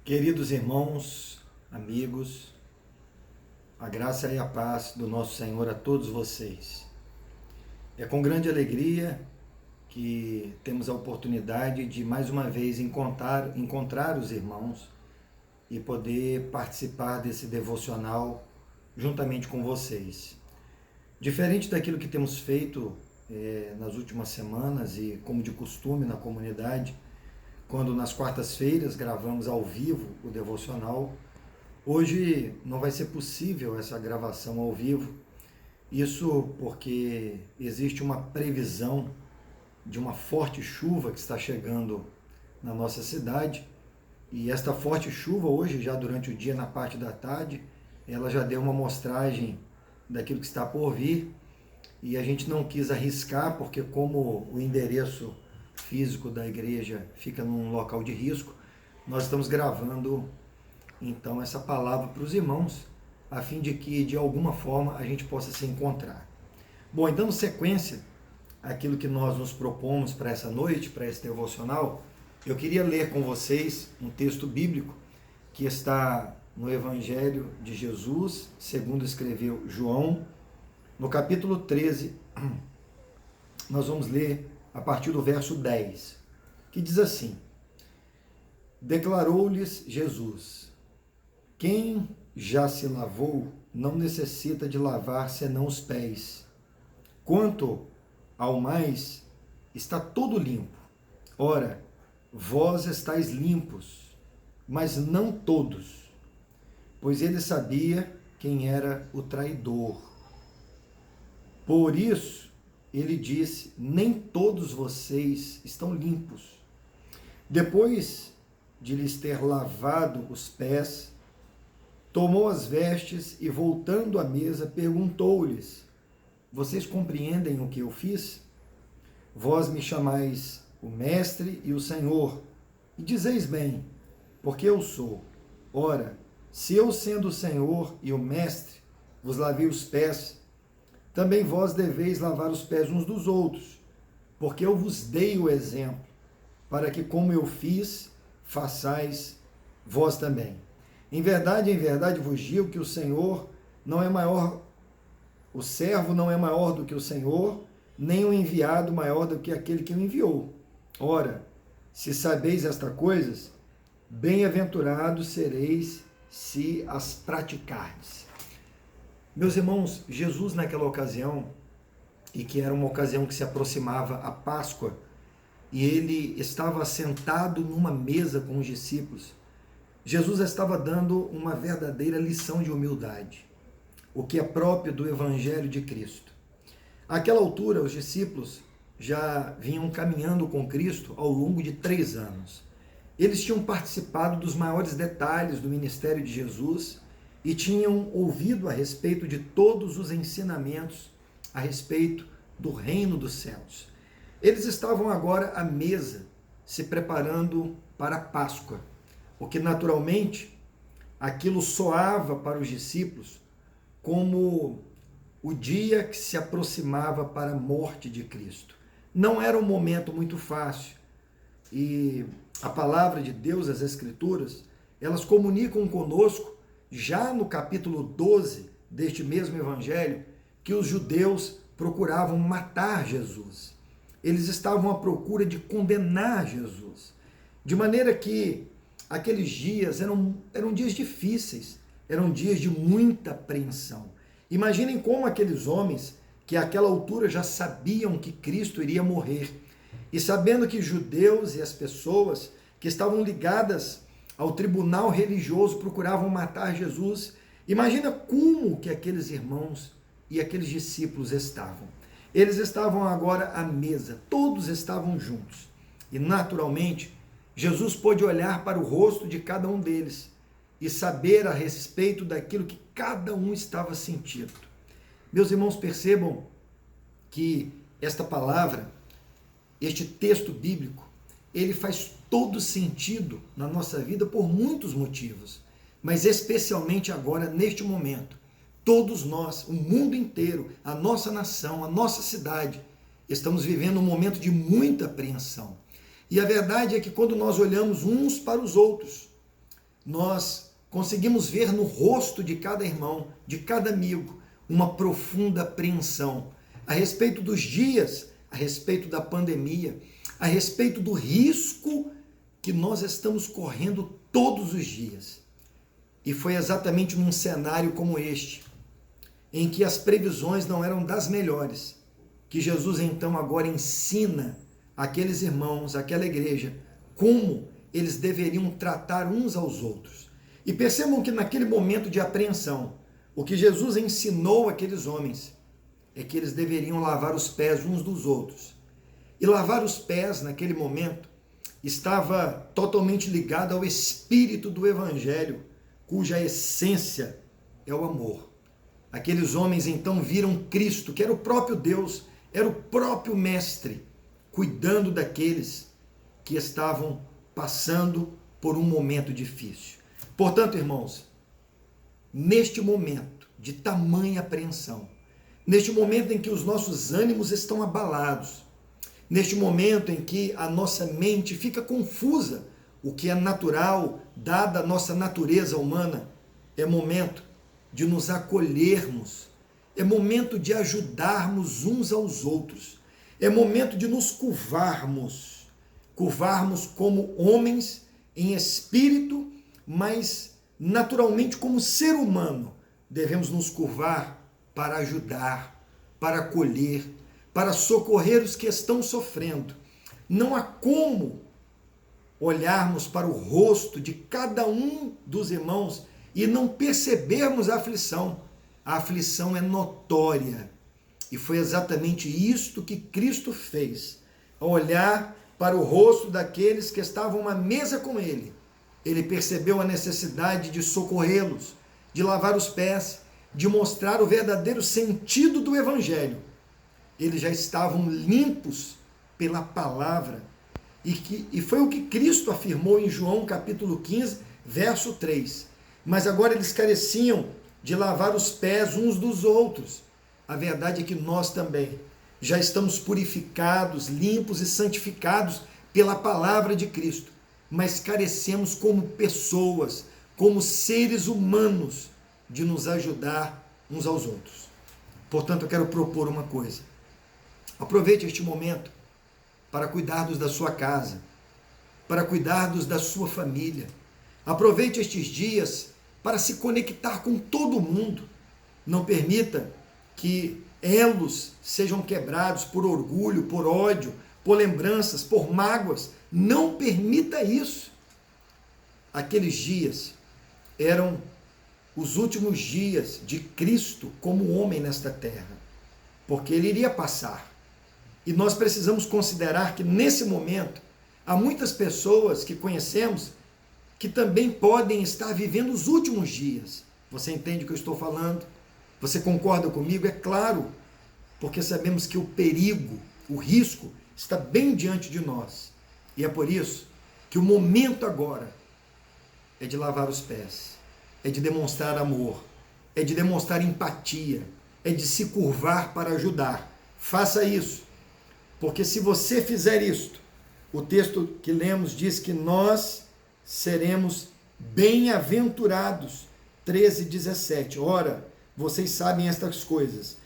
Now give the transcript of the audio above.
Queridos irmãos, amigos, a graça e a paz do nosso Senhor a todos vocês. É com grande alegria que temos a oportunidade de mais uma vez encontrar os irmãos e poder participar desse devocional juntamente com vocês. Diferente daquilo que temos feito nas últimas semanas e como de costume na comunidade, quando nas quartas-feiras gravamos ao vivo o devocional, hoje não vai ser possível essa gravação ao vivo. Isso porque existe uma previsão de uma forte chuva que está chegando na nossa cidade, e esta forte chuva hoje, já durante o dia, na parte da tarde, ela já deu uma amostragem daquilo que está por vir, e a gente não quis arriscar, porque como o endereço físico da igreja fica num local de risco, nós estamos gravando então essa palavra para os irmãos, a fim de que de alguma forma a gente possa se encontrar. Bom, então, sequência aquilo que nós nos propomos para essa noite, para esse devocional, eu queria ler com vocês um texto bíblico que está no Evangelho de Jesus, segundo escreveu João, no capítulo 13, nós vamos ler a partir do verso 10, que diz assim: Declarou-lhes Jesus: Quem já se lavou não necessita de lavar senão os pés. Quanto ao mais, está todo limpo. Ora, vós estáis limpos, mas não todos. Pois ele sabia quem era o traidor. Por isso, ele disse: nem todos vocês estão limpos. Depois de lhes ter lavado os pés, tomou as vestes e, voltando à mesa, perguntou-lhes: vocês compreendem o que eu fiz? Vós me chamais o Mestre e o Senhor, e dizeis bem, porque eu sou. Ora, se eu, sendo o Senhor e o Mestre, vos lavei os pés, também vós deveis lavar os pés uns dos outros, porque eu vos dei o exemplo, para que, como eu fiz, façais vós também. Em verdade vos digo que o Senhor não é maior, o servo não é maior do que o Senhor, nem o enviado maior do que aquele que o enviou. Ora, se sabeis estas coisas, bem-aventurados sereis se as praticardes. Meus irmãos, Jesus naquela ocasião, e que era uma ocasião que se aproximava a Páscoa, e ele estava sentado numa mesa com os discípulos, Jesus estava dando uma verdadeira lição de humildade, o que é próprio do Evangelho de Cristo. Àquela altura, os discípulos já vinham caminhando com Cristo ao longo de 3 anos. Eles tinham participado dos maiores detalhes do ministério de Jesus e tinham ouvido a respeito de todos os ensinamentos a respeito do reino dos céus. Eles estavam agora à mesa, se preparando para a Páscoa, o que naturalmente aquilo soava para os discípulos como o dia que se aproximava para a morte de Cristo. Não era um momento muito fácil, e a palavra de Deus, as Escrituras, elas comunicam conosco, já no capítulo 12 deste mesmo Evangelho, que os judeus procuravam matar Jesus. Eles estavam à procura de condenar Jesus. De maneira que aqueles dias eram dias difíceis, eram dias de muita apreensão. Imaginem como aqueles homens, que àquela altura já sabiam que Cristo iria morrer, e sabendo que judeus e as pessoas que estavam ligadas ao tribunal religioso procuravam matar Jesus, imagina como que aqueles irmãos e aqueles discípulos estavam. Eles estavam agora à mesa, todos estavam juntos. E naturalmente, Jesus pôde olhar para o rosto de cada um deles e saber a respeito daquilo que cada um estava sentindo. Meus irmãos, percebam que esta palavra, este texto bíblico, ele faz todo sentido na nossa vida por muitos motivos, mas especialmente agora, neste momento. Todos nós, o mundo inteiro, a nossa nação, a nossa cidade, estamos vivendo um momento de muita apreensão. E a verdade é que quando nós olhamos uns para os outros, nós conseguimos ver no rosto de cada irmão, de cada amigo, uma profunda apreensão a respeito dos dias, a respeito da pandemia, a respeito do risco que nós estamos correndo todos os dias. E foi exatamente num cenário como este, em que as previsões não eram das melhores, que Jesus então agora ensina aqueles irmãos, aquela igreja, como eles deveriam tratar uns aos outros. E percebam que naquele momento de apreensão, o que Jesus ensinou àqueles homens é que eles deveriam lavar os pés uns dos outros. E lavar os pés, naquele momento, estava totalmente ligado ao espírito do Evangelho, cuja essência é o amor. Aqueles homens então viram Cristo, que era o próprio Deus, era o próprio Mestre, cuidando daqueles que estavam passando por um momento difícil. Portanto, irmãos, neste momento de tamanha apreensão, neste momento em que os nossos ânimos estão abalados, neste momento em que a nossa mente fica confusa, o que é natural, dada a nossa natureza humana, é momento de nos acolhermos, é momento de ajudarmos uns aos outros, é momento de nos curvarmos como homens em espírito, mas naturalmente como ser humano, devemos nos curvar para ajudar, para acolher, para socorrer os que estão sofrendo. Não há como olharmos para o rosto de cada um dos irmãos e não percebermos a aflição. A aflição é notória. E foi exatamente isto que Cristo fez. Ao olhar para o rosto daqueles que estavam à mesa com ele, ele percebeu a necessidade de socorrê-los, de lavar os pés, de mostrar o verdadeiro sentido do Evangelho. Eles já estavam limpos pela palavra. E foi o que Cristo afirmou em João capítulo 15, verso 3. Mas agora eles careciam de lavar os pés uns dos outros. A verdade é que nós também já estamos purificados, limpos e santificados pela palavra de Cristo. Mas carecemos como pessoas, como seres humanos, de nos ajudar uns aos outros. Portanto, eu quero propor uma coisa. Aproveite este momento para cuidarmos da sua casa, para cuidarmos da sua família. Aproveite estes dias para se conectar com todo mundo. Não permita que elos sejam quebrados por orgulho, por ódio, por lembranças, por mágoas. Não permita isso. Aqueles dias eram os últimos dias de Cristo como homem nesta terra, porque ele iria passar. E nós precisamos considerar que nesse momento há muitas pessoas que conhecemos que também podem estar vivendo os últimos dias. Você entende o que eu estou falando? Você concorda comigo? É claro, porque sabemos que o perigo, o risco, está bem diante de nós. E é por isso que o momento agora é de lavar os pés, é de demonstrar amor, é de demonstrar empatia, é de se curvar para ajudar. Faça isso, porque se você fizer isto, o texto que lemos diz que nós seremos bem-aventurados. 13:17. Ora, vocês sabem estas coisas.